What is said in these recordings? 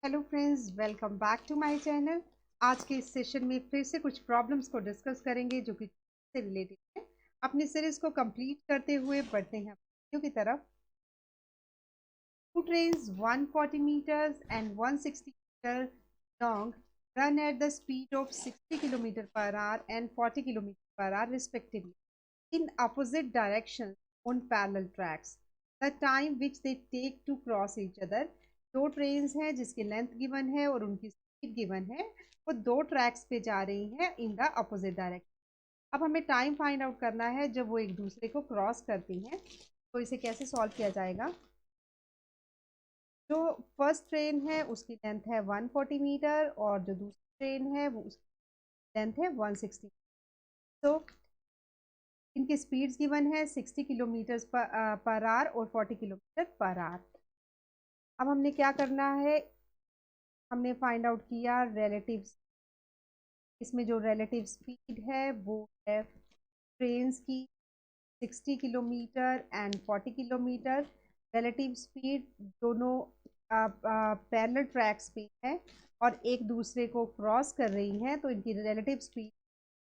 Hello friends, welcome back to my channel. आज के इस सेशन में फिर से कुछ प्रॉब्लम्स को डिस्कस करेंगे जो कि से रिलेटेड है। अपनी सीरीज को कंप्लीट करते हुए बढ़ते हैं वीडियो की तरफ। Two trains 140 meters and 160 meter long run at the speed of 60 km per hour and 40 km per hour respectively in opposite directions on parallel tracks. The time which they take to cross each other. दो trains हैं जिसकी length given है और उनकी speed given है। वो दो tracks पे जा रही हैं इन द अपोजिट डायरेक्शन। अब हमें टाइम फाइंड आउट करना है जब वो एक दूसरे को क्रॉस करती हैं। तो इसे कैसे सॉल्व किया जाएगा? जो फर्स्ट ट्रेन है उसकी लेंथ है 140 मीटर और जो दूसरी ट्रेन है वो उसकी लेंथ है 160। तो इनकी स्पीड्स गिवन है 60 किलोमीटर पर आवर और 40 किलोमीटर पर आवर। अब हमने क्या करना है, हमने फाइंड आउट किया रिलेटिव। इसमें जो रिलेटिव स्पीड है वो है ट्रेन्स की 60 kilometre and 40 kilometre. Relative speed दोनों पैरेलल ट्रैक्स पे है और एक दूसरे को क्रॉस कर रही हैं, तो इनकी रिलेटिव स्पीड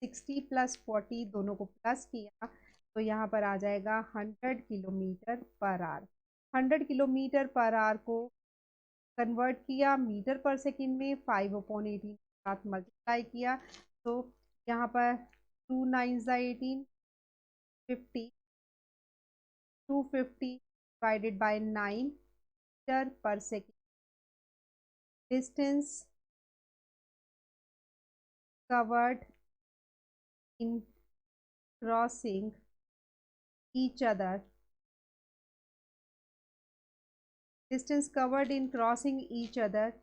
60 प्लस 40 दोनों को प्लस किया तो यहाँ पर आ जाएगा 100 kilometre per our. 100 kilometre per our को कन्वर्ट किया मीटर पर सेकंड में 5/18 के साथ मल्टीप्लाई किया तो यहाँ पर 2 9 18 50 250 डिवाइडेड बाय 9 मीटर पर second. Distance covered in crossing each other. Distance covered in crossing each other,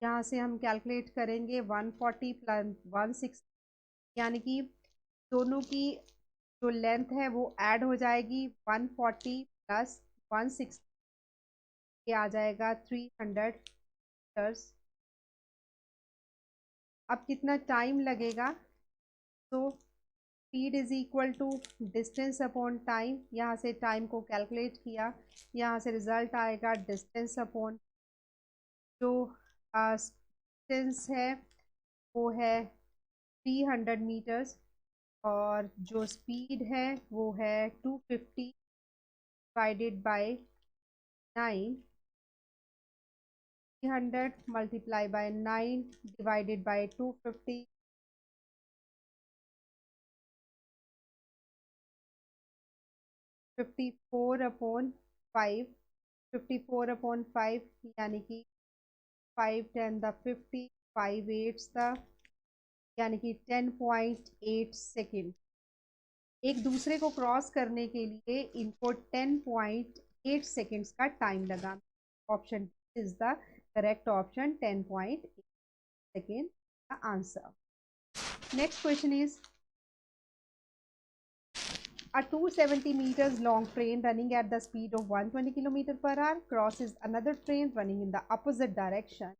यहाँ से हम कैलकुलेट करेंगे 140 प्लस 160, यानी कि दोनों की जो लेंथ है वो ऐड हो जाएगी। 140 प्लस 160 ये आ जाएगा 300 मीटर्स। अब कितना टाइम लगेगा? तो speed is equal to distance upon time. यहाँ से टाइम को कैलकुलेट किया, यहाँ से रिजल्ट आएगा डिस्टेंस अपॉन जो डिस्टेंस है वो है 300 मीटर्स और जो स्पीड है वो है 250 divided by 9। 300 multiply by 9 divided by 250, 54/5। 54/5 यानी कि 5 10 द 50, 5 8 द, यानी कि 10.8 सेकेंड। एक दूसरे को क्रॉस करने के लिए इनको 10.8 सेकेंड्स का टाइम लगा। Option is the correct option, 10.8 second का answer. Next question is a 270 meters long train running at the speed of 120 km per hour crosses another train running in the opposite direction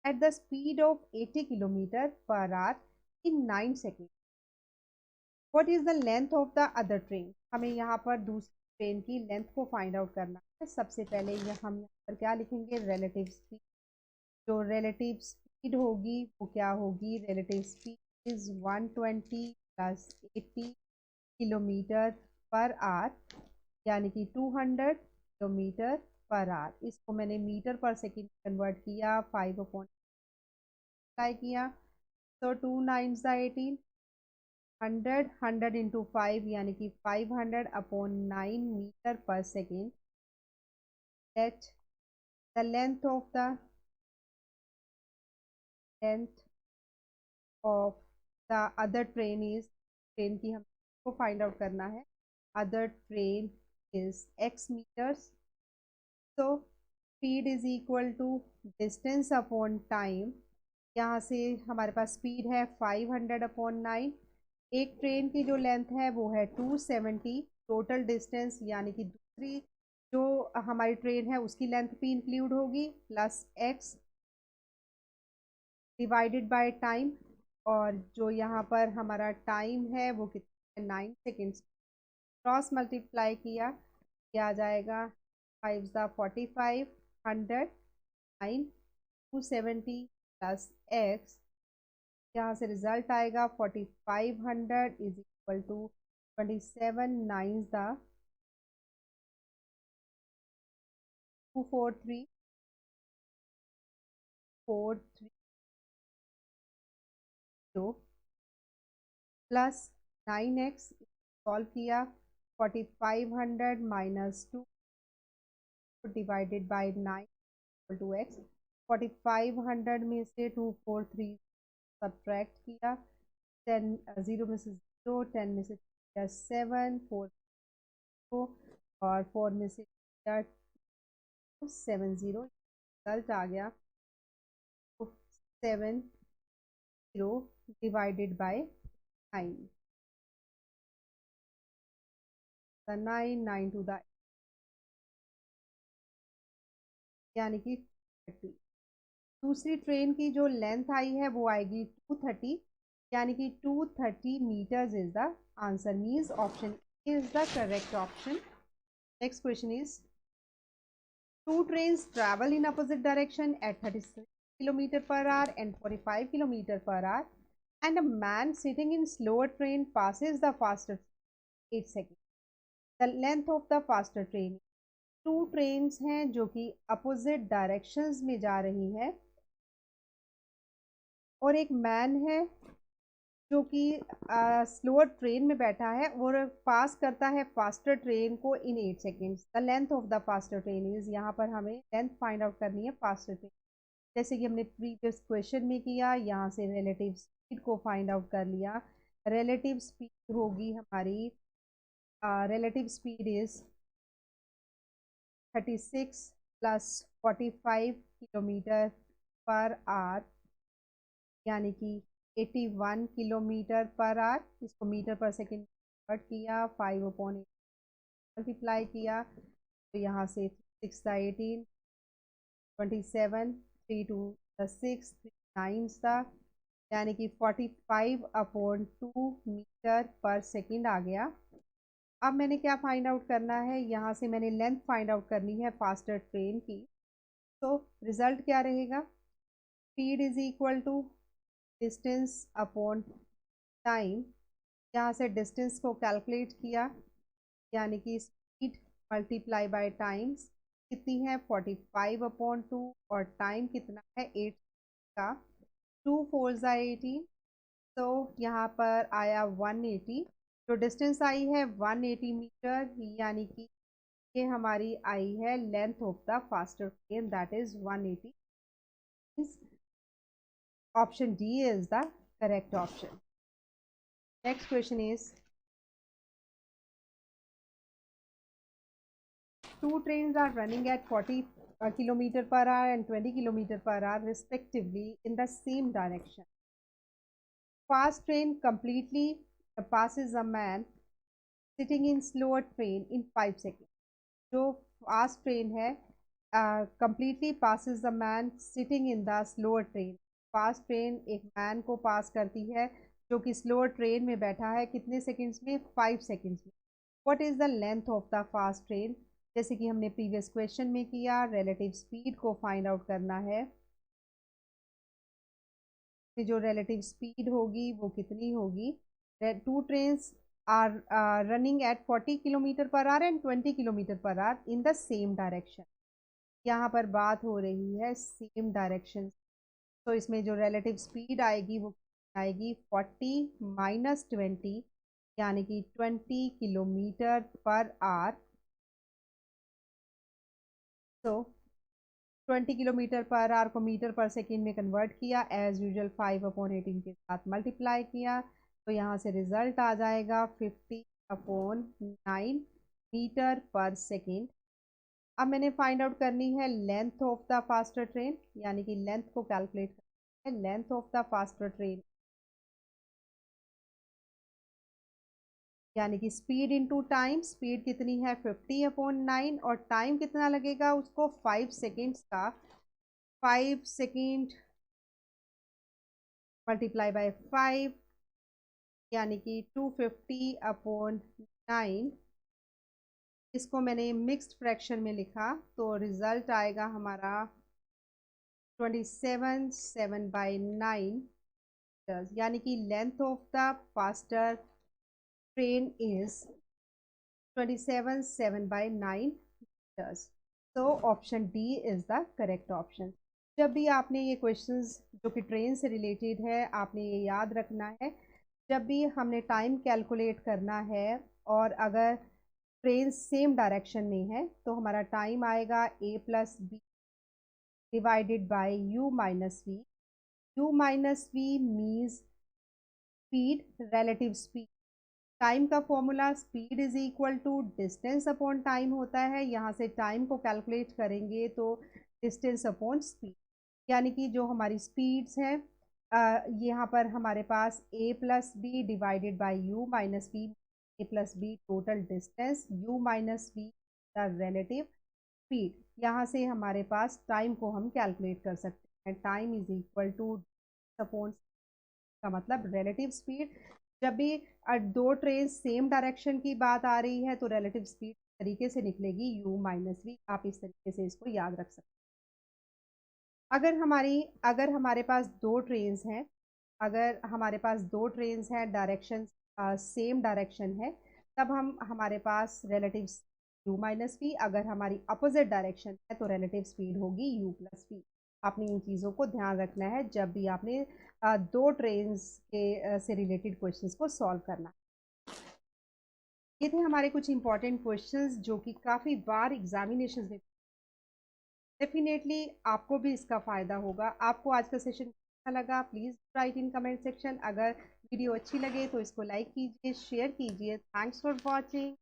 at the speed of 80 km per hour in 9 seconds. What is the length of the other train? हमें यहाँ पर दूसरी train की length को find out करना है। सबसे पहले हम यहाँ पर क्या लिखेंगे? Relative speed. जो रिलेटिव स्पीड होगी वो क्या होगी? Relative speed is 120 plus 80 kilometre per our, यानी कि 200 किलोमीटर पर आवर। इसको मैंने मीटर पर सेकंड कन्वर्ट किया, 5/अप्लाई किया तो 2 9 18, 100 100 इंटू 5 यानी कि 500/9 मीटर पर second. That the length of the other train is, train की हमको फाइंड आउट करना है। Other train is x meters, so speed is equal to distance upon time। यहाँ से हमारे पास स्पीड है 500/9। एक ट्रेन की जो लेंथ है वो है 270। टोटल डिस्टेंस यानी कि दूसरी जो हमारी ट्रेन है उसकी लेंथ भी इंक्लूड होगी, plus x divided by time. और जो यहाँ पर हमारा टाइम है वो कितना है? 9 सेकेंड्स। क्रॉस मल्टीप्लाई किया, क्या आ जाएगा? 5 ज़ा 45, 100, 9 270 प्लस एक्स, यहाँ से रिजल्ट आएगा 4500 is equal to 27 9 the 243 430 plus 9x solve किया 4500 minus 2 divided by 9 equal to x. 4500 में से 243 सब्ट्रैक्ट किया, 10 0 में से 0, 10 में से 7, 4 और 4 में से 70, रिजल्ट आ गया 70 डिवाइडेड बाय 9, 9 टू द यानी कि 30। दूसरी ट्रेन की जो लेंथ आई है वो आएगी 230, यानी कि 230 metres is the answer, means option is the correct option. Next question is two trains travel in opposite direction at 36 km per hour and 45 km per hour, and a man sitting in slower train passes the faster 8 seconds. The length of the faster train. Two trains हैं जो कि opposite directions में जा रही हैं, और एक man है जो कि स्लोअर ट्रेन में बैठा है और पास करता है फास्टर ट्रेन को इन 8 seconds. The length of the faster train is, यहाँ पर हमें लेंथ फाइंड आउट करनी है फास्टर ट्रेन, जैसे कि हमने प्रीवियस क्वेश्चन में किया। यहाँ से रिलेटिव स्पीड को फाइंड आउट कर लिया। रिलेटिव स्पीड होगी हमारी, relative speed is 36 plus 45 kilometre per our, यानी कि 81 किलोमीटर पर आवर। इसको मीटर पर सेकेंड कन्वर्ट किया, 5/8 मल्टीप्लाई किया, तो यहाँ से 6 था 18, 27, 3 2 6, 9 था, यानी कि 45/2 मीटर पर सेकेंड आ गया। अब मैंने क्या फाइंड आउट करना है, यहाँ से मैंने लेंथ फाइंड आउट करनी है फास्टर ट्रेन की। तो रिजल्ट क्या रहेगा, speed is equal to distance upon time. यहाँ से डिस्टेंस को कैलकुलेट किया, यानी कि स्पीड मल्टीप्लाई बाय टाइम्स कितनी है 45/2, और टाइम कितना है 8 का, 2 4 18, तो यहाँ पर आया 180। जो डिस्टेंस आई है 180 मीटर, यानी कि ये हमारी आई है length of the faster train, that is 180। Option D is the correct option. Next question is two trains are running at 40 kilometer per hour and 20 kilometer per hour respectively in the same direction. Fast train completely passes a man sitting in slower train in 5 seconds. जो fast train है completely passes the man sitting in the slower train. fast train एक man को pass करती है जो कि slower train में बैठा है, कितने seconds में, 5 seconds में। What is the length of the fast train? जैसे कि हमने प्रीवियस क्वेश्चन में किया, रिलेटिव स्पीड को फाइंड आउट करना है। जो रिलेटिव स्पीड होगी वो कितनी होगी, two trains are running at 40 kilometre per hour and 20 kilometre per hour in the same direction. यहाँ पर बात हो रही है सेम डायरेक्शन, तो इसमें जो रिलेटिव स्पीड आएगी वो आएगी 40 माइनस 20, यानी कि 20 किलोमीटर पर आवर। तो 20 किलोमीटर पर आवर को मीटर पर सेकेंड में कन्वर्ट किया, एज यूजुअल 5/18 के साथ मल्टीप्लाई किया, तो यहाँ से रिजल्ट आ जाएगा 50/9 मीटर पर सेकेंड। अब मैंने फाइंड आउट करनी है length of the faster train, यानी कि लेंथ को कैलकुलेट करना है। Length of the faster train यानी कि स्पीड इनटू टाइम, स्पीड कितनी है 50/9, और टाइम कितना लगेगा उसको 5 सेकेंड्स का, 5 सेकेंड मल्टीप्लाई बाय 5, यानी कि 250/9। इसको मैंने मिक्स्ड फ्रैक्शन में लिखा, तो रिजल्ट आएगा हमारा 27 7 by 9 meters, यानी कि length of the faster train is 27 7 by 9 meters. So option D is the correct option. जब भी आपने ये क्वेश्चंस जो कि ट्रेन से रिलेटेड है, आपने ये याद रखना है, जब भी हमने टाइम कैलकुलेट करना है और अगर ट्रेन सेम डायरेक्शन में है तो हमारा टाइम आएगा a plus B divided by u minus V. u minus V means speed, relative speed. Time का formula speed is equal to distance upon time होता है. यहाँ से टाइम को कैलकुलेट करेंगे तो डिस्टेंस अपॉन स्पीड, यानी कि जो हमारी स्पीड्स हैं यहाँ पर हमारे पास a plus B divided by u minus b. A plus b total distance, u minus b the relative speed. यहाँ से हमारे पास टाइम को हम कैलकुलेट कर सकते हैं. Time is equal two upon का मतलब रिलेटिव स्पीड. जब भी दो ट्रेन सेम डायरेक्शन की बात आ रही है तो रिलेटिव स्पीड तरीके से निकलेगी u माइनस वी. आप इस तरीके से इसको याद रख सकते हैं. अगर हमारे पास दो ट्रेन्स हैं, अगर हमारे पास दो ट्रेन्स हैं, डायरेक्शन सेम डायरेक्शन है, तब हमारे पास रिलेटिव u माइनस वी. अगर हमारी अपोजिट डायरेक्शन है तो रिलेटिव स्पीड होगी u प्लस वी. आपने इन चीज़ों को ध्यान रखना है जब भी आपने दो ट्रेन्स के से रिलेटेड क्वेश्चंस को सॉल्व करना. ये थे हमारे कुछ इंपॉर्टेंट क्वेश्चंस जो कि काफ़ी बार एग्जामिनेशन में. डेफिनेटली आपको भी इसका फ़ायदा होगा. आपको आज का सेशन अच्छा लगा, please write in comment section. अगर वीडियो अच्छी लगे तो इसको लाइक कीजिए, शेयर कीजिए. Thanks for watching.